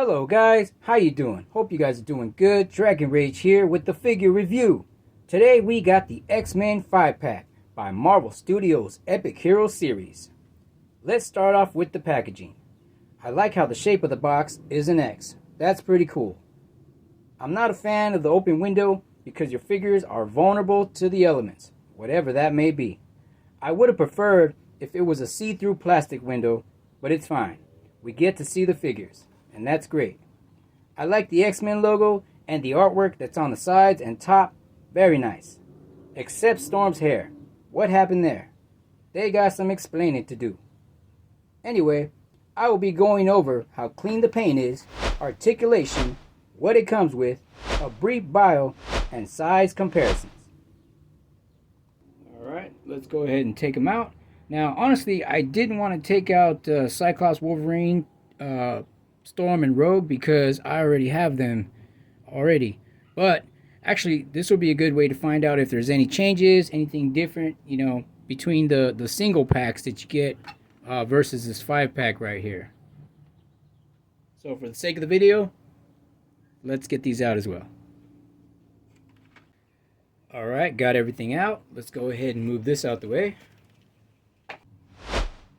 Hello guys, how you doing? Hope you guys are doing good. Dragon Rage here with the figure review. Today we got the X-Men 5-pack by Marvel Studios' Epic Hero series. Let's start off with the packaging. I like how the shape of the box is an X. That's pretty cool. I'm not a fan of the open window because your figures are vulnerable to the elements, whatever that may be. I would have preferred if it was a see-through plastic window, but it's fine. We get to see the figures. And that's great. I like the X-Men logo and the artwork that's on the sides and top. Very nice. Except Storm's hair. What happened there? They got some explaining to do. Anyway, I will be going over how clean the paint is, articulation, what it comes with, a brief bio, and size comparisons. Alright, let's go ahead and take them out. Now, honestly, I didn't want to take out Cyclops, Wolverine, Storm, and Rogue because I already have them already. But actually, this will be a good way to find out if there's any changes, anything different, between the single packs that you get versus this 5-pack right here. So for the sake of the video, let's get these out as well. Alright, got everything out. Let's go ahead and move this out the way.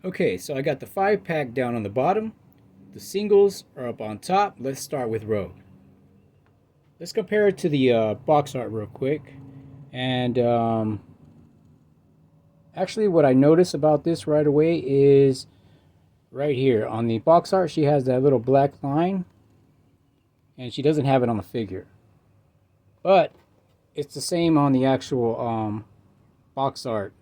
Okay, so I got the 5-pack down on the bottom. The singles are up on top. Let's start with Rogue. Let's compare it to the box art real quick. And actually what I notice about this right away is right here. On the box art she has that little black line. And she doesn't have it on the figure. But it's the same on the actual box art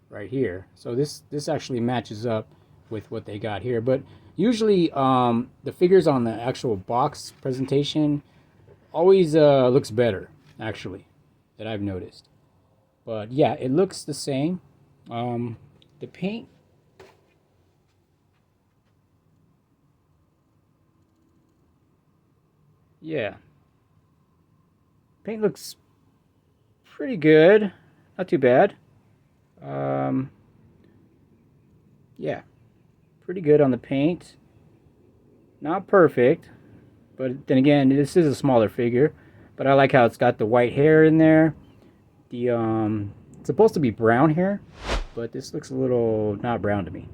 right here. So this actually matches up with what they got here. But usually the figures on the actual box presentation always looks better, actually, that I've noticed. But yeah, it looks the same. The paint, yeah, paint looks pretty good, not too bad. Yeah, pretty good on the paint. Not perfect, but then again, this is a smaller figure. But I like how it's got the white hair in there. The it's supposed to be brown hair, but this looks a little not brown to me.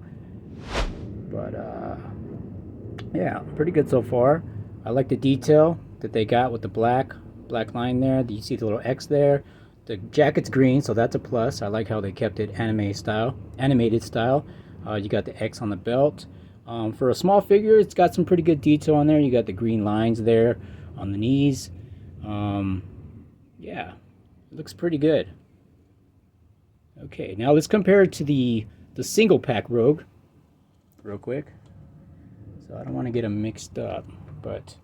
But yeah, pretty good so far. I like the detail that they got with the black line there. You see the little X there. The jacket's green, so that's a plus. I like how they kept it animated style. You got the X on the belt. For a small figure, it's got some pretty good detail on there. You got the green lines there on the knees. Yeah, it looks pretty good. Okay, now let's compare it to the single pack Rogue real quick. So I don't want to get them mixed up, but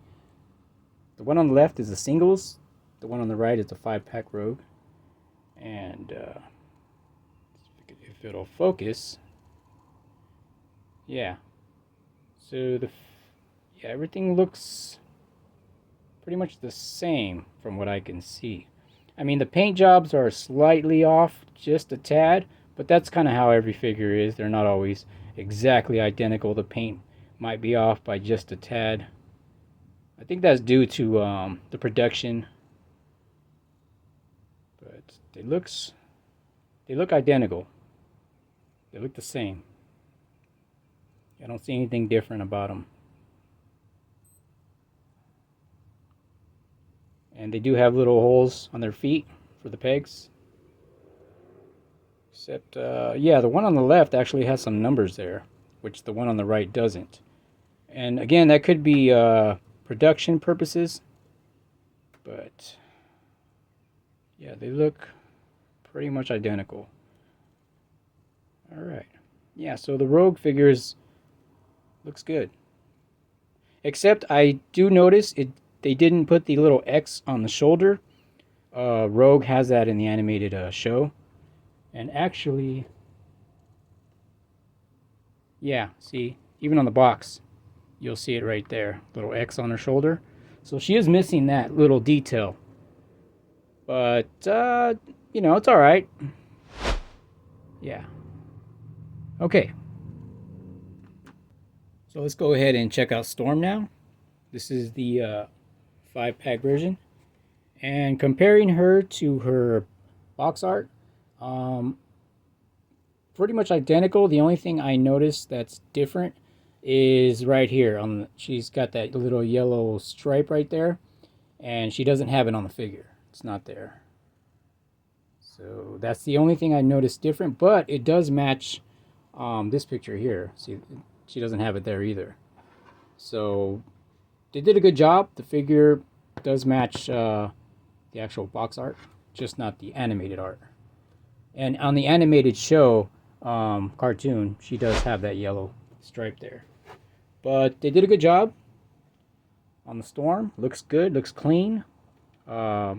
the one on the left is the singles. The one on the right is the 5-pack Rogue. And if it'll focus, yeah. So everything looks pretty much the same from what I can see. I mean, the paint jobs are slightly off, just a tad, but that's kind of how every figure is. They're not always exactly identical. The paint might be off by just a tad. I think that's due to the production. But they look identical. They look the same. I don't see anything different about them. And they do have little holes on their feet for the pegs. Except, yeah, the one on the left actually has some numbers there, which the one on the right doesn't. And again, that could be production purposes. But yeah, they look pretty much identical. Alright. Yeah, so the Rogue figures looks good. Except I do notice they didn't put the little X on the shoulder. Rogue has that in the animated show. And actually, yeah, see, even on the box, you'll see it right there. Little X on her shoulder. So she is missing that little detail. But, it's alright. Yeah. Okay. So let's go ahead and check out Storm now. This is the 5-pack version. And comparing her to her box art, pretty much identical. The only thing I noticed that's different is right here. She's got that little yellow stripe right there, and she doesn't have it on the figure. It's not there. So that's the only thing I noticed different, but it does match this picture here. See, she doesn't have it there either. So they did a good job. The figure does match the actual box art, just not the animated art. And on the animated show cartoon, she does have that yellow stripe there. But they did a good job on the Storm. Looks good, looks clean. The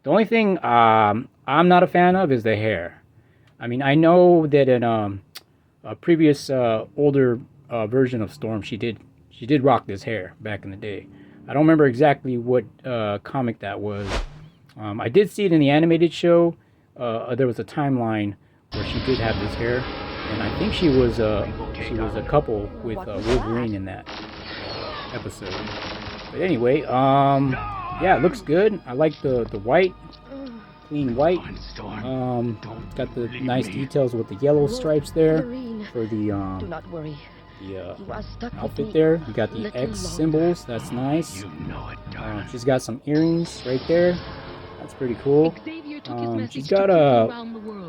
only thing I'm not a fan of is the hair. I mean, I know that in a previous older version of Storm, she did rock this hair back in the day. I don't remember exactly what comic that was. I did see it in the animated show. There was a timeline where she did have this hair, and I think she was a couple with Wolverine in that episode. But anyway, yeah, it looks good. I like the white, clean white. Got the nice details with the yellow stripes there for the outfit there. You got the X symbols. That's nice. She's got some earrings right there. That's pretty cool. She's got a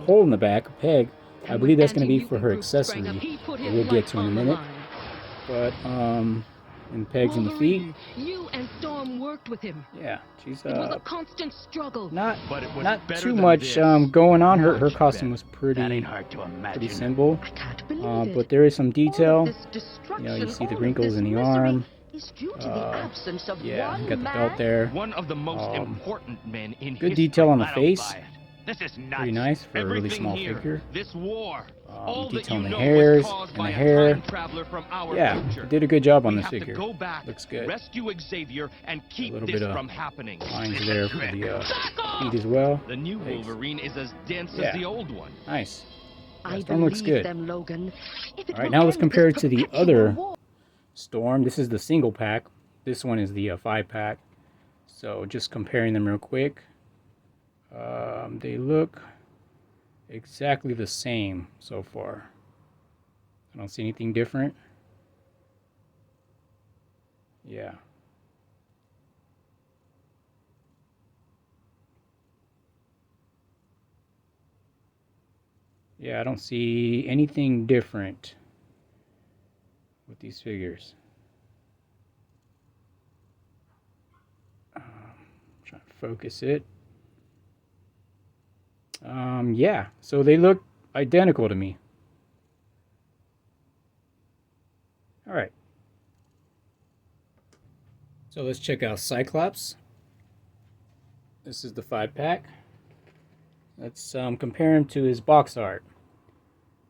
hole in the back, a peg. I believe that's going to be for her accessory that we'll get to in a minute. But and pegs in the feet. You and Storm worked with him. Yeah, she's it was a constant struggle. Not too much going on. Her costume was pretty simple. I can't believe it. But there is some detail. This You know, you see the all of wrinkles this in the misery arm. is due to the absence of Yeah, one you got the man. belt there. One of the most important men in Good history. detail on the I don't face. buy it. This is nuts. Pretty nice for a really Everything small here, figure. This war, all that Detail you on the know hairs was caused and by the a hair. time traveler from our Yeah, future. they did a good job on We this have to figure. go back, Looks good. rescue Xavier, and keep little this bit of from happening. Lines there for the feet as well. The new Nice. Wolverine is as dense Yeah. as the old one. Nice. I Storm looks believe good. them, Logan. If it All right, will now let's end compare it this to the perpetual other war. Storm. This is the single pack. This one is the 5-pack. So just comparing them real quick. They look exactly the same so far. I don't see anything different. Yeah. Yeah, I don't see anything different with these figures. Trying to focus it. Yeah, so they look identical to me. All right. So let's check out Cyclops. This is the 5-pack. Let's compare him to his box art.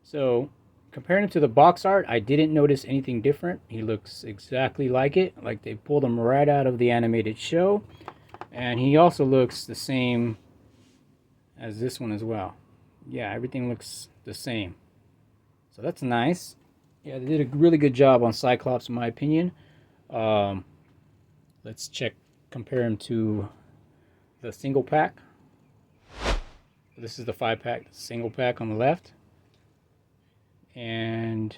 So, comparing him to the box art, I didn't notice anything different. He looks exactly like it, like they pulled him right out of the animated show. And he also looks the same as this one as well. Yeah, everything looks the same. So that's nice. Yeah, they did a really good job on Cyclops in my opinion. Let's compare him to the single pack. This is the 5-pack, single pack on the left. And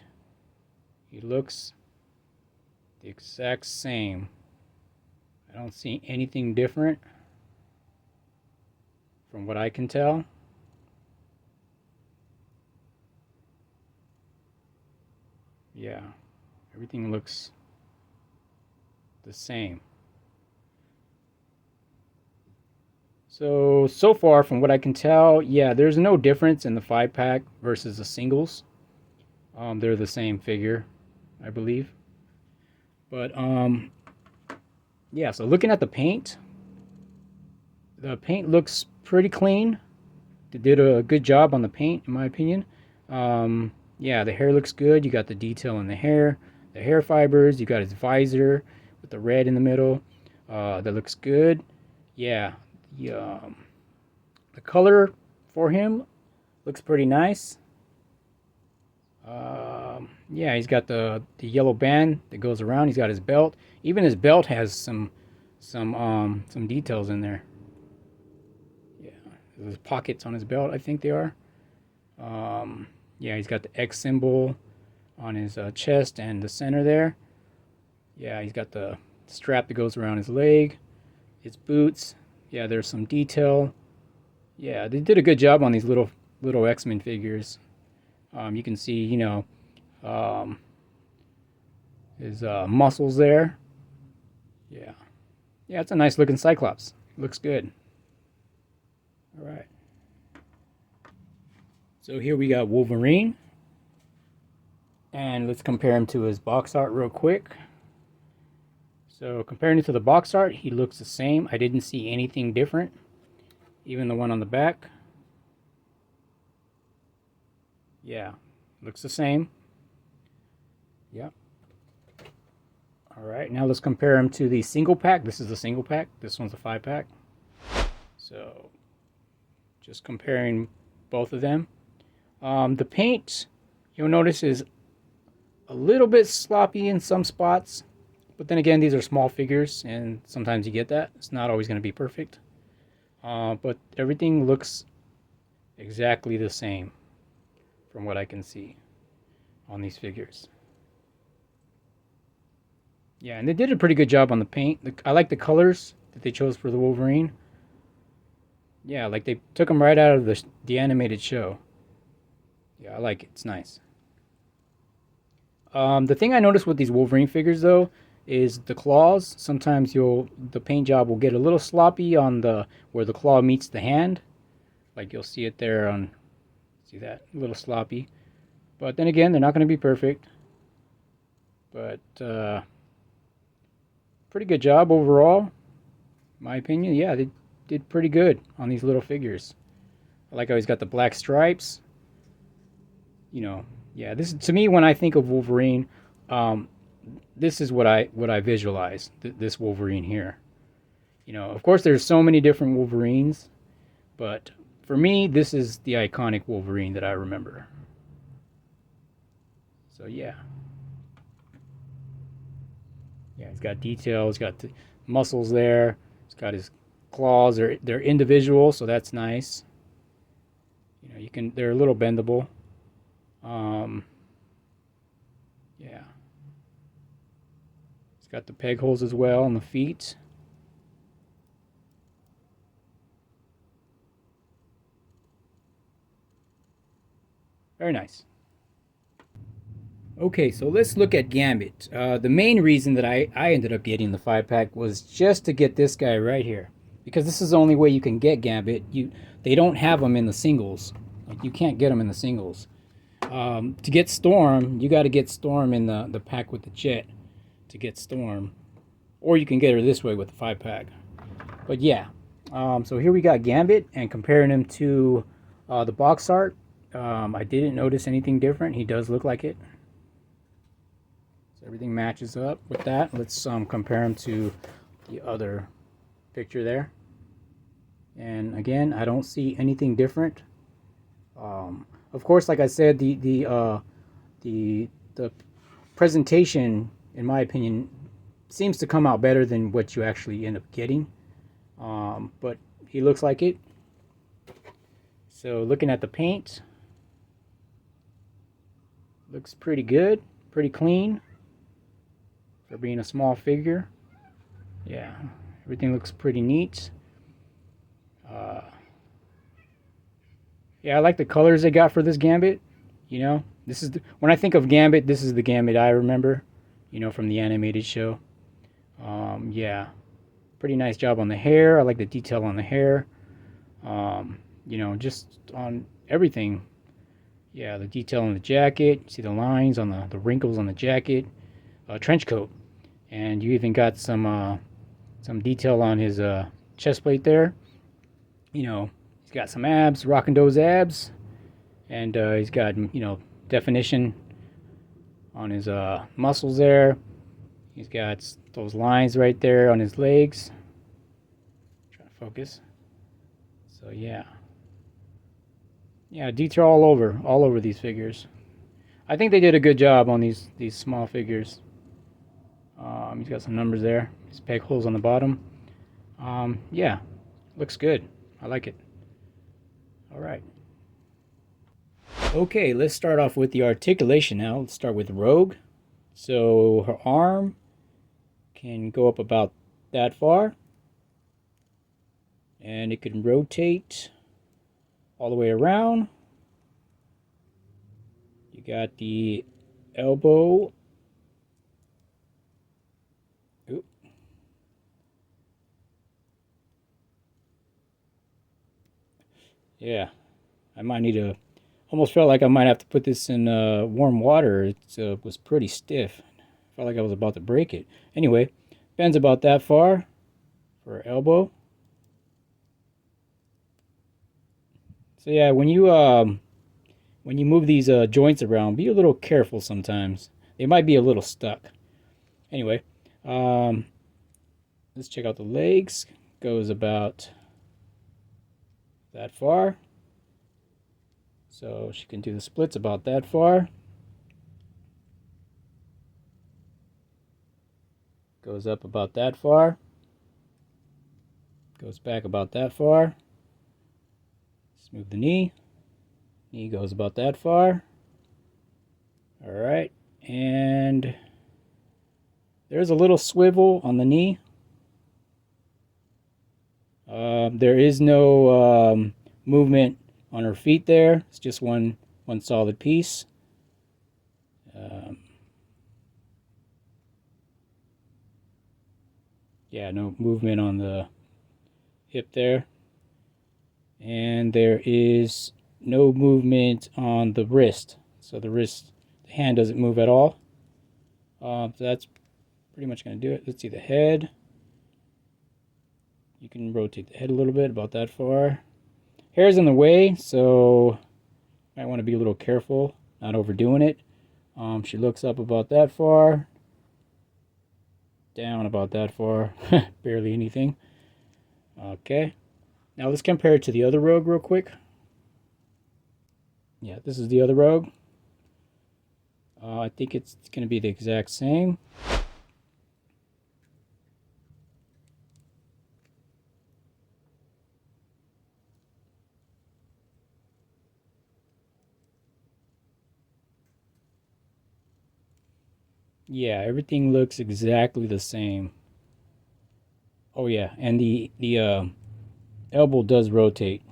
he looks the exact same. I don't see anything different from what I can tell. Yeah, everything looks the same. So far from what I can tell, yeah, there's no difference in the 5-pack versus the singles. They're the same figure, I believe. But yeah, so looking at the paint looks pretty clean. They did a good job on the paint, in my opinion. Yeah, the hair looks good. You got the detail in the hair fibers. You got his visor with the red in the middle. That looks good. Yeah, the color for him looks pretty nice. Yeah, he's got the yellow band that goes around. He's got his belt. Even his belt has some details in there. Yeah, there's pockets on his belt, I think they are. Yeah, he's got the X symbol on his chest and the center there. Yeah, he's got the strap that goes around his leg. His boots. Yeah, there's some detail. Yeah, they did a good job on these little X-Men figures. You can see, you know, his muscles there. Yeah. Yeah, it's a nice looking Cyclops. Looks good. All right. So here we got Wolverine. And let's compare him to his box art real quick. So comparing it to the box art, he looks the same. I didn't see anything different. Even the one on the back. Yeah, looks the same. Yep. All right, now let's compare him to the single pack. This is the single pack. This one's a 5-pack. So just comparing both of them. The paint, you'll notice, is a little bit sloppy in some spots. But then again, these are small figures, and sometimes you get that. It's not always going to be perfect. But everything looks exactly the same from what I can see on these figures. Yeah, and they did a pretty good job on the paint. I like the colors that they chose for the Wolverine. Yeah, like they took them right out of the animated show. Yeah, I like it. It's nice. The thing I noticed with these Wolverine figures, though, is the claws. Sometimes the paint job will get a little sloppy on where the claw meets the hand. Like you'll see it there on, see that? A little sloppy. But then again, they're not going to be perfect. But pretty good job overall, in my opinion. Yeah, they did pretty good on these little figures. I like how he's got the black stripes. You know, yeah, this to me, when I think of Wolverine, this is what I visualize, this Wolverine here. You know, of course there's so many different Wolverines, but for me, this is the iconic Wolverine that I remember. So yeah. Yeah, he's got detail, he's got the muscles there, he's got his claws, they're individual, so that's nice. You know, they're a little bendable. Yeah. It's got the peg holes as well on the feet. Very nice. Okay, so let's look at Gambit. The main reason that I ended up getting the 5-pack was just to get this guy right here. Because this is the only way you can get Gambit. They don't have them in the singles. Like, you can't get them in the singles. To get Storm, you got to get Storm in the pack with the Jet to get Storm. Or you can get her this way with the 5-pack. But yeah, so here we got Gambit, and comparing him to the box art, I didn't notice anything different. He does look like it. So everything matches up with that. Let's compare him to the other picture there. And again, I don't see anything different. Of course, like I said, the presentation, in my opinion, seems to come out better than what you actually end up getting. But he looks like it. So looking at the paint, looks pretty good, pretty clean for being a small figure. Yeah, everything looks pretty neat. Yeah, I like the colors they got for this Gambit. You know, when I think of Gambit, this is the Gambit I remember. You know, from the animated show. Yeah, pretty nice job on the hair. I like the detail on the hair. You know, just on everything. Yeah, the detail on the jacket. See the lines on the wrinkles on the jacket. Trench coat, and you even got some detail on his chest plate there. You know, he's got some abs, rocking those abs, and he's got, you know, definition on his muscles there. He's got those lines right there on his legs. Trying to focus. So yeah, detail all over these figures. I think they did a good job on these small figures. He's got some numbers there. These peg holes on the bottom. Yeah, looks good. I like it. All right. Okay, let's start off with the articulation now. Let's start with Rogue. So her arm can go up about that far, and it can rotate all the way around. You got the elbow. Oop. Yeah, I might need to. Almost felt like I might have to put this in warm water. It was pretty stiff. Felt like I was about to break it. Anyway, bends about that far for elbow. So yeah, when you move these joints around, be a little careful sometimes. They might be a little stuck. Anyway, let's check out the legs. Goes about that far. So she can do the splits about that far. Goes up about that far. Goes back about that far. Smooth the knee. Knee goes about that far. Alright, and there's a little swivel on the knee. There is no movement on her feet there. It's just one solid piece. Yeah, no movement on the hip there. And there is no movement on the wrist. So the hand doesn't move at all. So that's pretty much going to do it. Let's see the head. You can rotate the head a little bit, about that far. Hair's in the way, so might want to be a little careful, not overdoing it. She looks up about that far. Down about that far. Barely anything. Okay. Now let's compare it to the other Rogue real quick. Yeah, this is the other Rogue. I think it's going to be the exact same. Yeah, everything looks exactly the same. Oh yeah, and the elbow does rotate.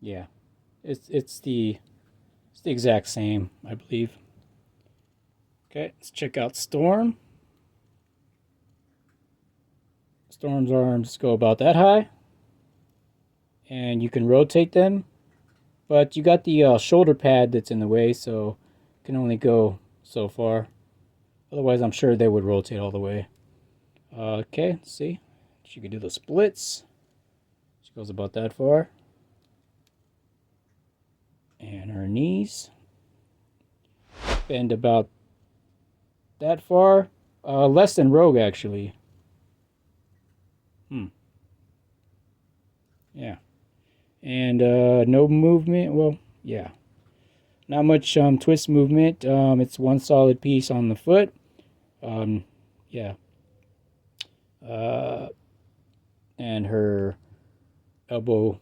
Yeah, it's the exact same, I believe. Okay, let's check out Storm. Storm's arms go about that high, and you can rotate them, but you got the shoulder pad that's in the way, so you can only go so far. Otherwise, I'm sure they would rotate all the way. Okay, let's see. She could do the splits. She goes about that far. And her knees bend about that far. Less than Rogue, actually. Yeah. And no movement. Well, yeah. Not much twist movement. It's one solid piece on the foot. Yeah. And her elbow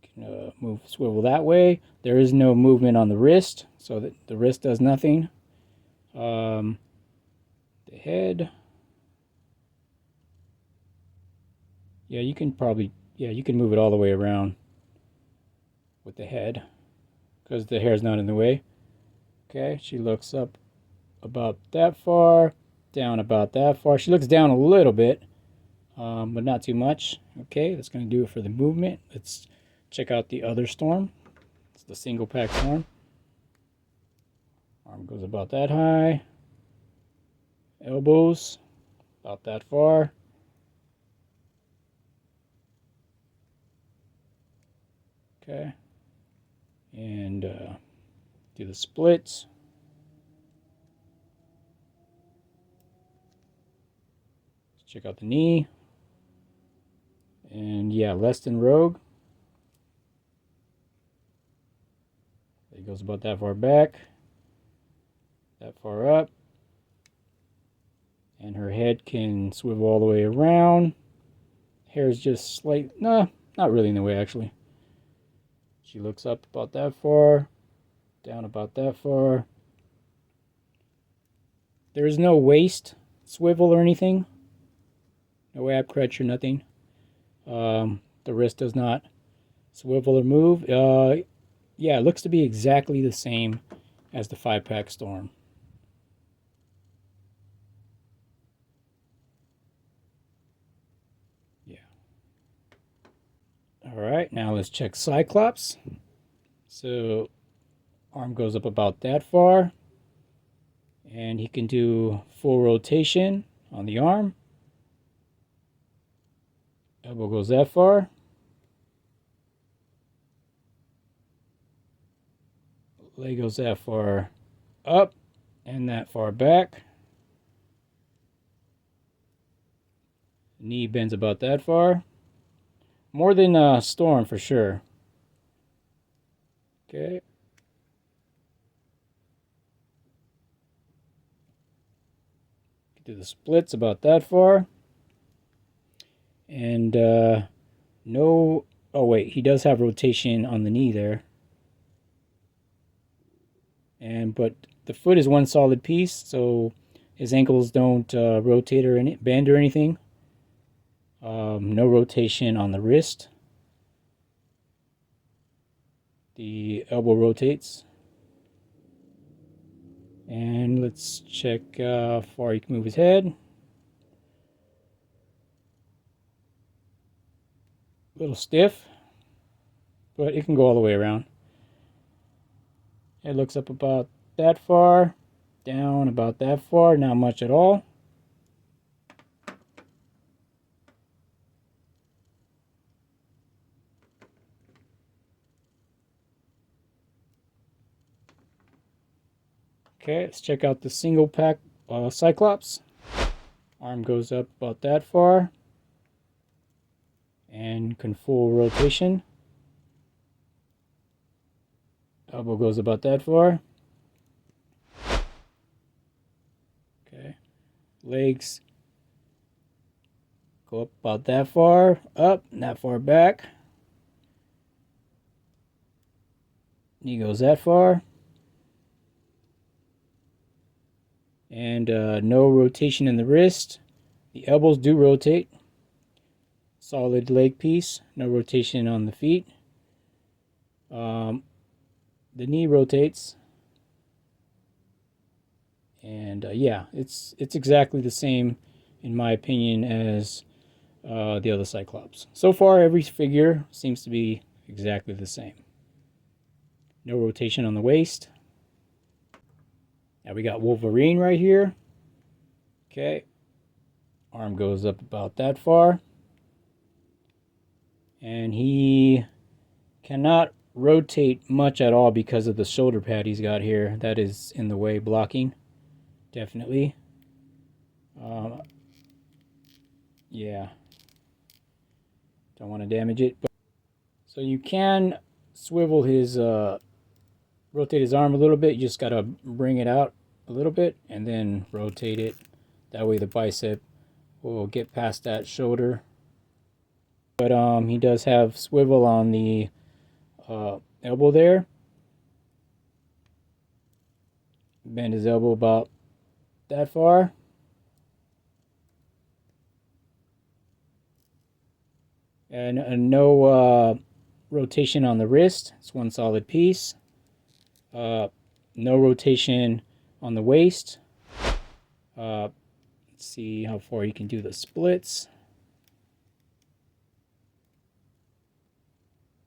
can swivel that way. There is no movement on the wrist, so that the wrist does nothing. The head. Yeah, you can move it all the way around with the head because the hair's not in the way. Okay, she looks up about that far, down about that far. She looks down a little bit, but not too much. Okay, that's going to do it for the movement. Let's check out the other Storm. It's the single pack Storm. Arm goes about that high. Elbows about that far. Okay, and do the splits. Check out the knee. And yeah, less than Rogue. It goes about that far back, that far up. And her head can swivel all the way around. Hair is just slight, nah, not really in the way actually. She looks up about that far, down about that far. There is no waist swivel or anything. No ab crutch or nothing. The wrist does not swivel or move. Yeah, it looks to be exactly the same as the 5-pack Storm. Yeah. Alright, now let's check Cyclops. So, arm goes up about that far. And he can do full rotation on the arm. Elbow goes that far. Leg goes that far up and that far back. Knee bends about that far. More than Storm for sure. Okay. Do the splits about that far. And no, oh wait, he does have rotation on the knee there. But the foot is one solid piece, so his ankles don't rotate or bend or anything. No rotation on the wrist. The elbow rotates. And let's check how far he can move his head. A little stiff, but it can go all the way around. It looks up about that far, down about that far, not much at all. Okay, let's check out the single pack Cyclops. Arm goes up about that far and can full rotation. Elbow goes about that far. Okay, legs go up about that far, up, and that far back. Knee goes that far. And no rotation in the wrist. The elbows do rotate. Solid leg piece. No rotation on the feet. The knee rotates. And yeah, it's exactly the same, in my opinion, as the other Cyclops. So far, every figure seems to be exactly the same. No rotation on the waist. Now we got Wolverine right here. Okay. Arm goes up about that far. And he cannot rotate much at all because of the shoulder pad he's got here. That is in the way, blocking. Definitely. Yeah. Don't want to damage it. So you can swivel his... rotate his arm a little bit. You just gotta bring it out a little bit and then rotate it. That way the bicep will get past that shoulder. But he does have swivel on the elbow there. Bend his elbow about that far. And no rotation on the wrist. It's one solid piece. No rotation on the waist. Let's see how far you can do the splits.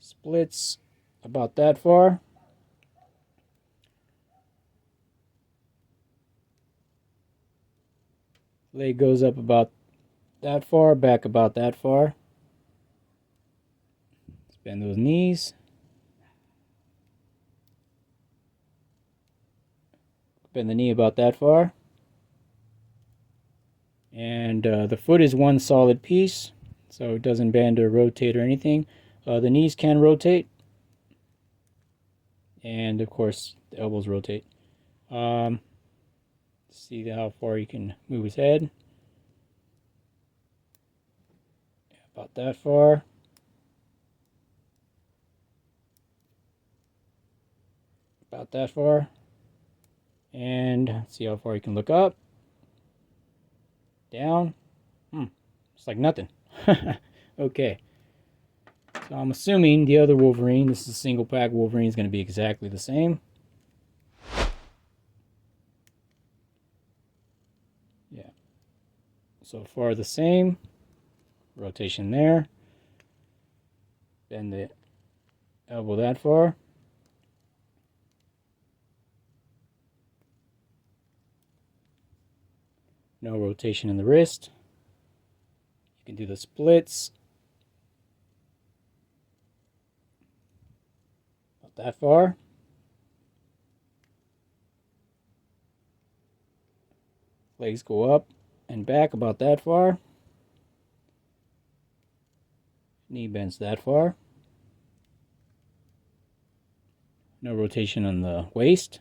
Splits about that far. Leg goes up about that far, back about that far. Let's bend those knees. Bend the knee about that far. And the foot is one solid piece, so it doesn't bend or rotate or anything. The knees can rotate, and of course the elbows rotate. See how far you can move his head. About that far. About that far. And see how far you can look up. Down. It's like nothing. Okay. So I'm assuming the other Wolverine, this is a single pack Wolverine, is going to be exactly the same. Yeah. So far the same. Rotation there. Bend the elbow that far. No rotation in the wrist. You can do the splits. About that far. Legs go up and back about that far. Knee bends that far. No rotation on the waist.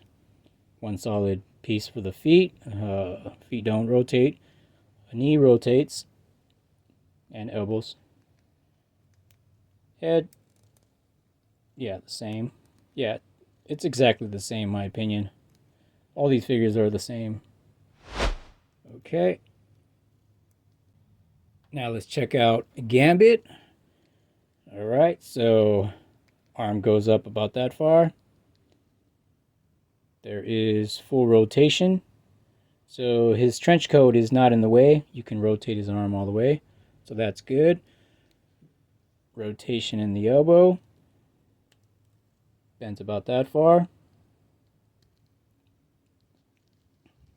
One solid piece for the feet. Feet don't rotate. A knee rotates. And elbows. Head. Yeah, the same. Yeah, it's exactly the same, in my opinion. All these figures are the same. Okay. Now let's check out Gambit. Alright, so arm goes up about that far. There is full rotation. So his trench coat is not in the way. You can rotate his arm all the way. So that's good. Rotation in the elbow. Bends about that far.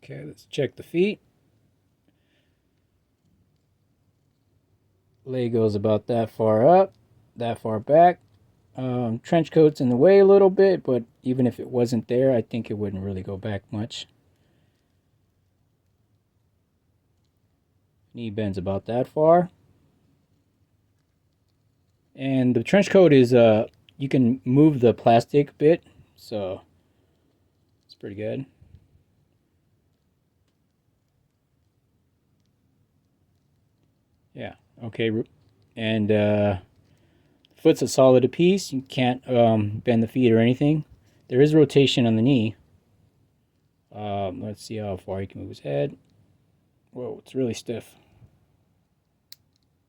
Okay, let's check the feet. Leg goes about that far up, that far back. Trench coat's in the way a little bit, but even if it wasn't there, I think it wouldn't really go back much. Knee bends about that far. And the trench coat is, you can move the plastic bit, so it's pretty good. Yeah, okay. And foot's a solid piece. You can't bend the feet or anything. There is rotation on the knee. Let's see how far he can move his head. Whoa, it's really stiff.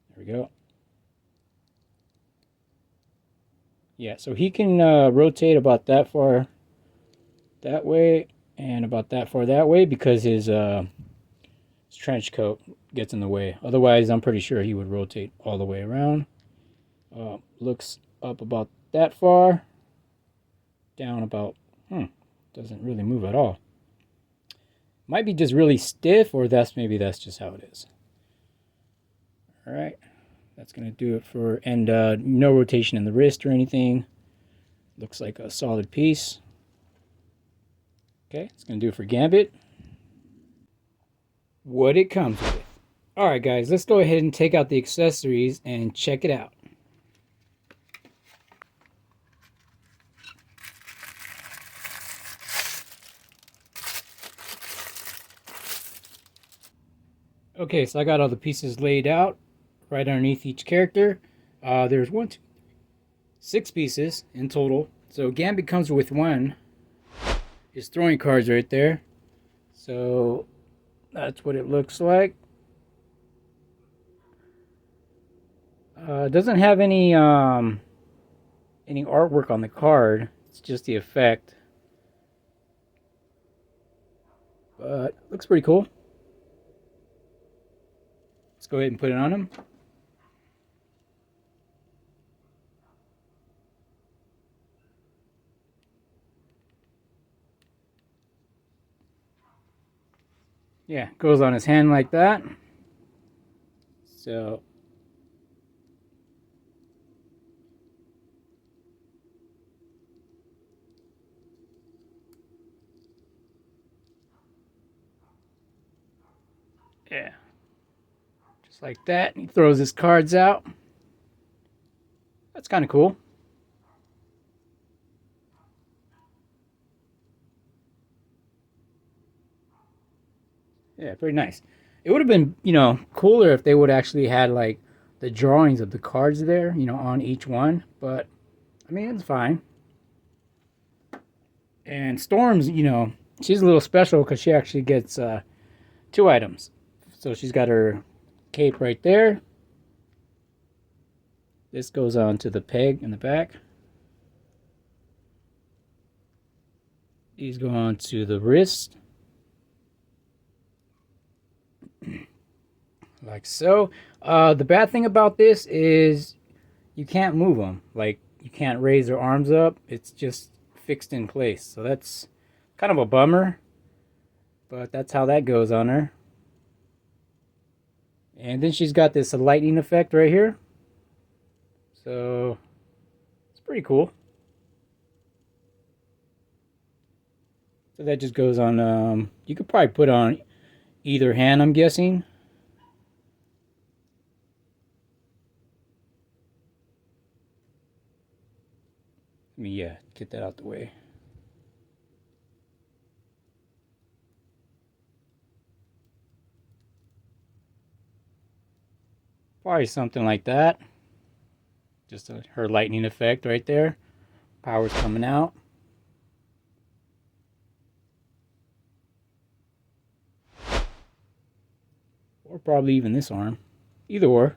There we go. Yeah, so he can rotate about that far that way and about that far that way because his trench coat gets in the way. Otherwise, I'm pretty sure he would rotate all the way around. Looks up about that far. Down about, doesn't really move at all. Might be just really stiff, or maybe that's just how it is. All right, that's gonna do it for, and no rotation in the wrist or anything. Looks like a solid piece. Okay, it's gonna do it for Gambit. What it comes with. All right, guys, let's go ahead and take out the accessories and check it out. Okay, so I got all the pieces laid out right underneath each character. There's 6 pieces in total. So Gambit comes with one. His throwing cards right there. So that's what it looks like. It doesn't have any artwork on the card. It's just the effect. But looks pretty cool. Let's go ahead and put it on him. Yeah, goes on his hand like that. So yeah. Just like that. He throws his cards out. That's kind of cool. Yeah, pretty nice. It would have been, cooler if they would actually had like the drawings of the cards there, on each one. But I mean, it's fine. And Storm's, she's a little special because she actually gets 2 items. So she's got her cape right there. This goes on to the peg in the back. These go on to the wrist. Like so. The bad thing about this is you can't move them. Like, you can't raise their arms up. It's just fixed in place. So that's kind of a bummer. But that's how that goes on her. And then she's got this lightning effect right here. So it's pretty cool. So that just goes on, you could probably put on either hand, I'm guessing. Let me get that out the way. Probably something like that. Just her lightning effect right there. Power's coming out. Or probably even this arm. Either or.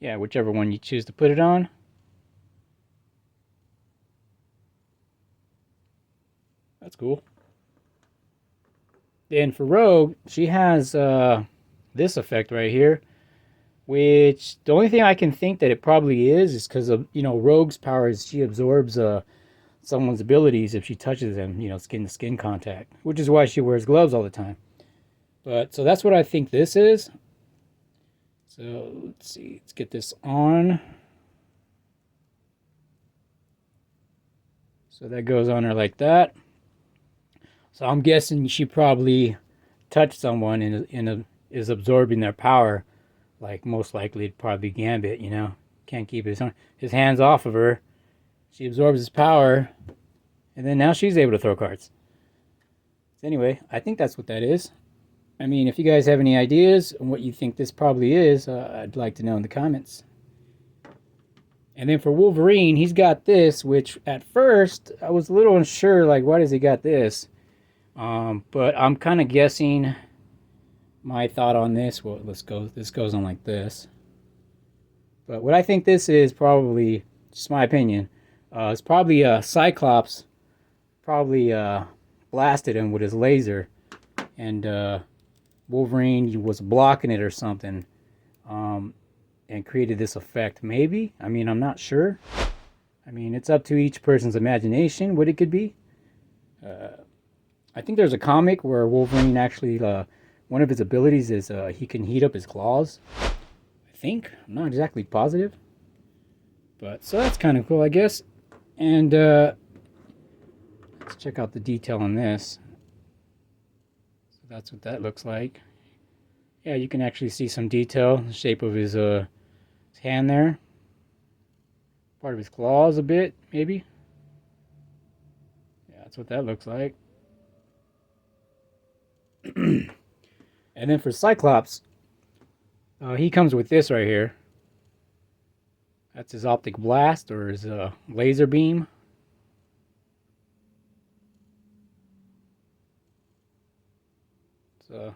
Yeah, whichever one you choose to put it on. That's cool. Then for Rogue, she has this effect right here, which the only thing I can think that it probably is because of, Rogue's power is she absorbs someone's abilities if she touches them, skin to skin contact, which is why she wears gloves all the time. But so that's what I think this is. So let's see, let's get this on. So that goes on her like that. So I'm guessing she probably touched someone and is absorbing their power. Like, most likely it'd probably be Gambit, Can't keep his hands off of her. She absorbs his power. And then now she's able to throw cards. So anyway, I think that's what that is. I mean, if you guys have any ideas on what you think this probably is, I'd like to know in the comments. And then for Wolverine, he's got this, which at first I was a little unsure, like, why does he got this? But I'm kind of guessing my thought on this. Well, this goes on like this. But what I think this is probably, just my opinion, it's probably Cyclops probably blasted him with his laser, and Wolverine was blocking it or something, and created this effect. Maybe. I mean, I'm not sure. I mean, it's up to each person's imagination what it could be. I think there's a comic where Wolverine actually, one of his abilities is he can heat up his claws. I think. I'm not exactly positive. But, so that's kind of cool, I guess. And, let's check out the detail on this. So that's what that looks like. Yeah, you can actually see some detail. The shape of his hand there. Part of his claws a bit, maybe. Yeah, that's what that looks like. And then for Cyclops, he comes with this right here. That's his optic blast, or his laser beam. So,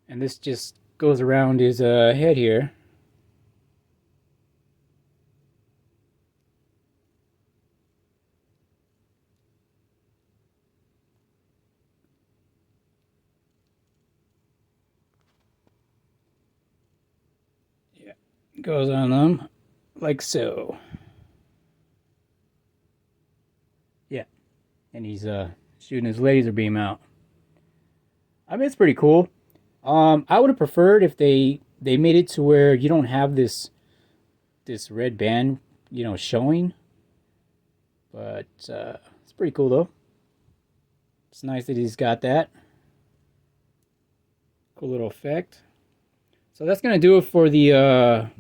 and this just goes around his head here. Goes on them like so. Yeah, and he's shooting his laser beam out. I mean, it's pretty cool. I would have preferred if they made it to where you don't have this red band, showing. But it's pretty cool though. It's nice that he's got that. Cool little effect. So that's gonna do it for the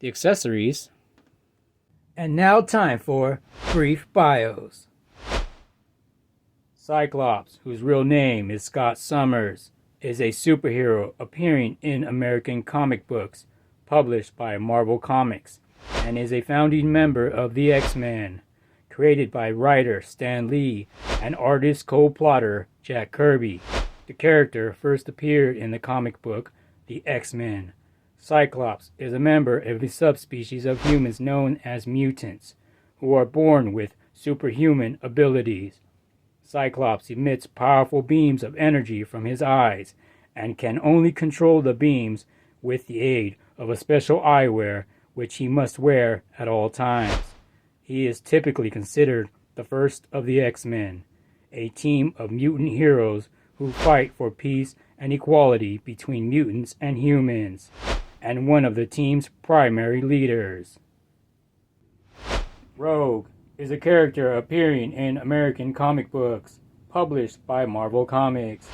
accessories. And now time for brief bios. Cyclops, whose real name is Scott Summers, is a superhero appearing in American comic books published by Marvel Comics and is a founding member of the X-Men, created by writer Stan Lee and artist co-plotter Jack Kirby. The character first appeared in the comic book The X-Men. Cyclops is a member of the subspecies of humans known as mutants, who are born with superhuman abilities. Cyclops emits powerful beams of energy from his eyes and can only control the beams with the aid of a special eyewear which he must wear at all times. He is typically considered the first of the X-Men, a team of mutant heroes who fight for peace and equality between mutants and humans, and one of the team's primary leaders. Rogue is a character appearing in American comic books published by Marvel Comics,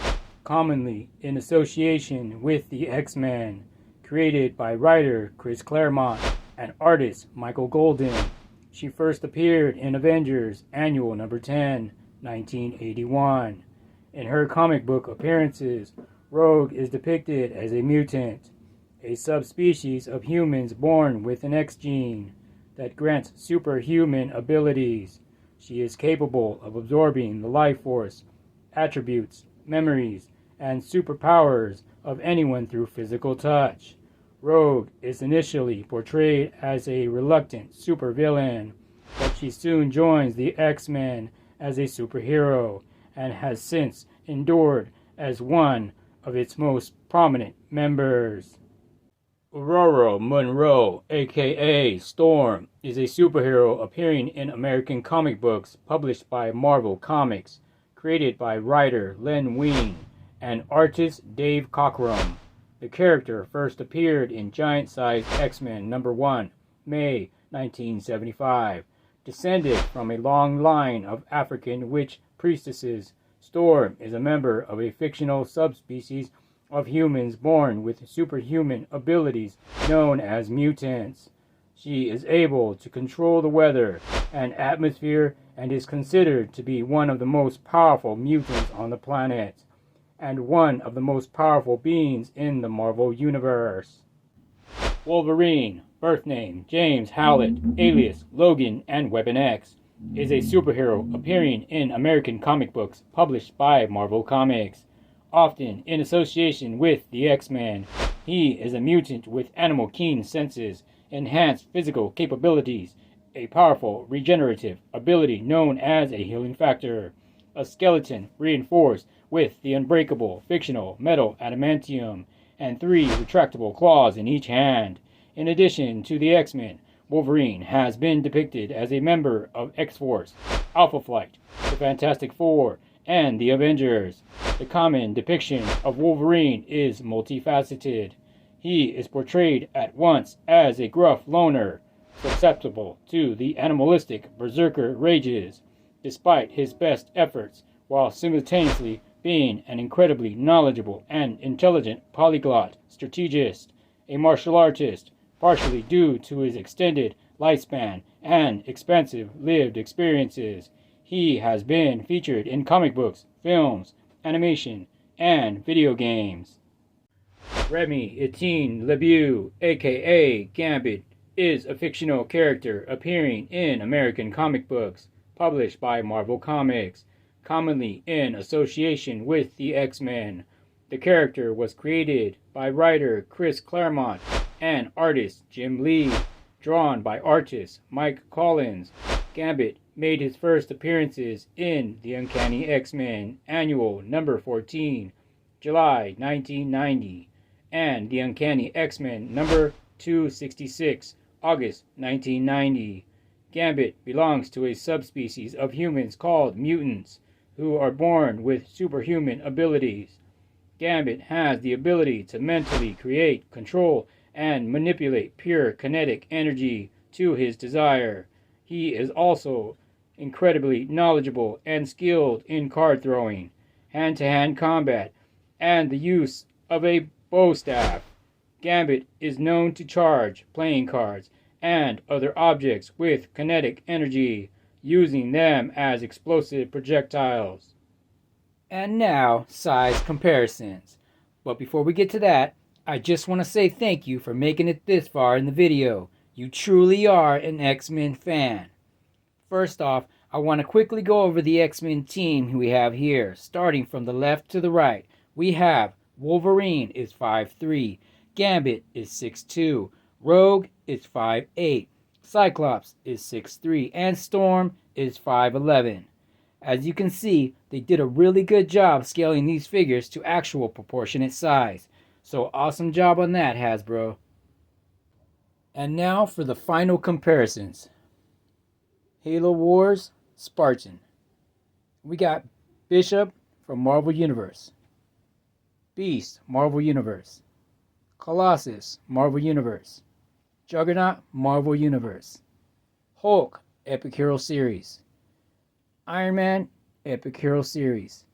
commonly in association with the X-Men, created by writer Chris Claremont and artist Michael Golden. She first appeared in Avengers Annual Number 10, 1981. In her comic book appearances, Rogue is depicted as a mutant, a subspecies of humans born with an X gene that grants superhuman abilities. She is capable of absorbing the life force, attributes, memories, and superpowers of anyone through physical touch. Rogue is initially portrayed as a reluctant supervillain, but she soon joins the X-Men as a superhero and has since endured as one of its most prominent members. Aurora Monroe, aka Storm, is a superhero appearing in American comic books published by Marvel Comics, created by writer Len Wein and artist Dave Cockrum. The character first appeared in Giant Size X-Men number 1, May 1975. Descended from a long line of African witch priestesses, Storm is a member of a fictional subspecies of humans born with superhuman abilities known as mutants. She is able to control the weather and atmosphere and is considered to be one of the most powerful mutants on the planet, and one of the most powerful beings in the Marvel Universe. Wolverine, birth name James Howlett, alias Logan and Weapon X, is a superhero appearing in American comic books published by Marvel Comics, often in association with the X-Men. He is a mutant with animal keen senses, enhanced physical capabilities, a powerful regenerative ability known as a healing factor, a skeleton reinforced with the unbreakable fictional metal adamantium, and 3 retractable claws in each hand. In addition to the X-Men, Wolverine has been depicted as a member of X-Force, Alpha Flight, the Fantastic Four, and the Avengers. The common depiction of Wolverine is multifaceted. He is portrayed at once as a gruff loner, susceptible to the animalistic berserker rages, despite his best efforts, while simultaneously being an incredibly knowledgeable and intelligent polyglot strategist, a martial artist, partially due to his extended lifespan and expansive lived experiences. He has been featured in comic books, films, animation, and video games. Remy Etienne Lebeau, aka Gambit, is a fictional character appearing in American comic books published by Marvel Comics, commonly in association with the X-Men. The character was created by writer Chris Claremont and artist Jim Lee, drawn by artist Mike Collins. Gambit made his first appearances in The Uncanny X-Men Annual Number 14, July 1990, and The Uncanny X-Men Number 266, August 1990. Gambit belongs to a subspecies of humans called mutants, who are born with superhuman abilities. Gambit has the ability to mentally create, control, and manipulate pure kinetic energy to his desire. He is also incredibly knowledgeable and skilled in card throwing, hand-to-hand combat, and the use of a bow staff. Gambit is known to charge playing cards and other objects with kinetic energy, using them as explosive projectiles. And now, size comparisons. But before we get to that, I just want to say thank you for making it this far in the video. You truly are an X-Men fan. First off, I want to quickly go over the X-Men team we have here. Starting from the left to the right, we have Wolverine is 5'3", Gambit is 6'2", Rogue is 5'8", Cyclops is 6'3", and Storm is 5'11". As you can see, they did a really good job scaling these figures to actual proportionate size. So awesome job on that, Hasbro. And now for the final comparisons. Halo Wars, Spartan. We got Bishop from Marvel Universe. Beast, Marvel Universe. Colossus, Marvel Universe. Juggernaut, Marvel Universe. Hulk, Epic Hero Series. Iron Man, Epic Hero Series.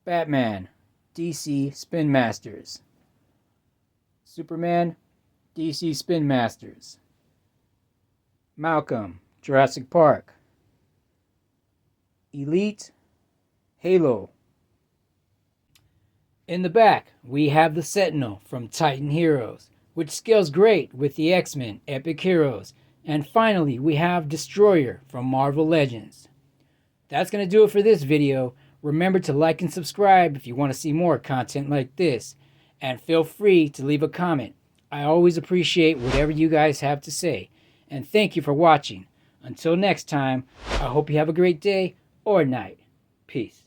Batman, DC Spin Masters. Superman, DC Spin Masters. Malcolm, Jurassic Park. Elite, Halo. In the back, we have the Sentinel from Titan Heroes, which scales great with the X-Men Epic Heroes. And finally, we have Destroyer from Marvel Legends. That's going to do it for this video. Remember to like and subscribe if you want to see more content like this. And feel free to leave a comment. I always appreciate whatever you guys have to say. And thank you for watching. Until next time, I hope you have a great day or night. Peace.